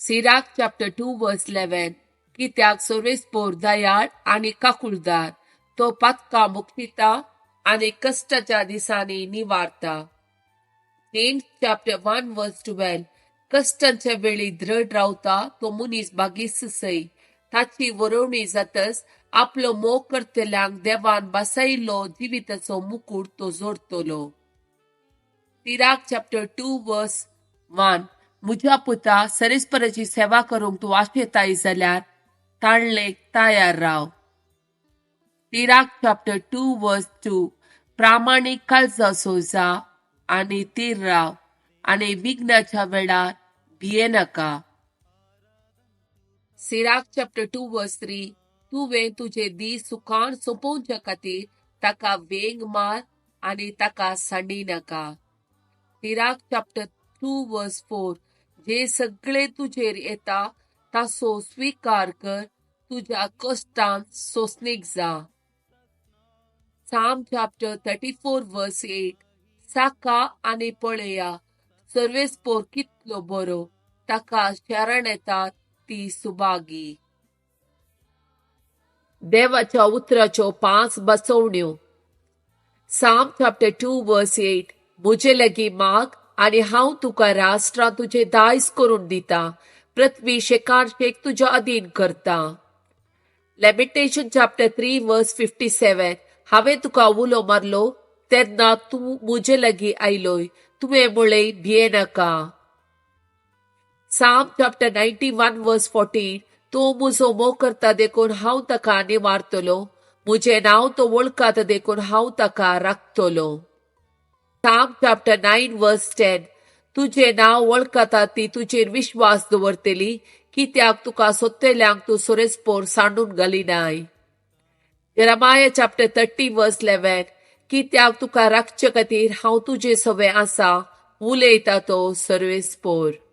Sirach chapter 2 verse 11. कित्याक सर्वेस्पोर दयाळ आणि काकुळदार, तो पातका मुक्तिता आणि कष्टाच्या दिसांनी निवारता. James chapter 1 verse 12. कष्टांच्या वेळी दृढ रावता तो मुनीस बागीस सै. ताची वरवणी जातस आपलो मोग करतल्यांक देवान बसयल्लो जिविताचो मुकुट तो जोडतलो. Sirach chapter 2 verse 1. म्हज्या पुता सरेस्पराची सेवा करूंक तूं आशेताय जाल्यार ताळलेक तयार राव. Sirach chapter 2 verse 2. प्रामाणीक काळजाचो जा आनी तीर राव आनी विघ्नाच्या वेळार भियेनाका. Sirach chapter 2 verse 3. तुवें तुझे दीस सुखान सोंपोवच्या खातीर ताका वेंग मार आनी ताका सांडी नाका. Sirach chapter 2 verse 4. जे सगळे तुजेर येता ताचो स्वीकार कर, तुझ्या कष्टांत सोंसणीक जा. Psalm chapter 34 verse 8. साका आनी पळया, सर्वेस्पोर कितलो बरो, ताका शरण येतात ती सुभागी. देवाच्या उतराच्यो 5 बसवण्यो. Psalm chapter 2 verse 8. म्हजे लागीं माग आनी हांव तुका राष्ट्रां तुजे दायज करून दिता, पृथ्वी शेकानशेक तुज्या अधीन करता. Lamentation chapter 3 verse 57. हांवें तुका उलो मारलो तेन्ना तूं म्हजे लागीं आयलोय, तुवें म्हळें भियेनाका. Psalm chapter 91 verse 14. तो म्हजो मोग करता देखून हांव ताका निवारतलो, म्हजें नांव तो वळखाता देखून हांव ताका राखतलो. Psalm chapter 9 verse 10. तुझे नांव वळखाता ती तुजेर विश्वास दवरतली, कित्याक तुका सोदतल्यांक तूं सरेस्पोर सांडून घालिनाय. Jeremiah chapter 30 verse 11. कित्याक तुका राखचे खातीर हांव तुजे सवे आसा, उलयता तो सर्वेस्पोर.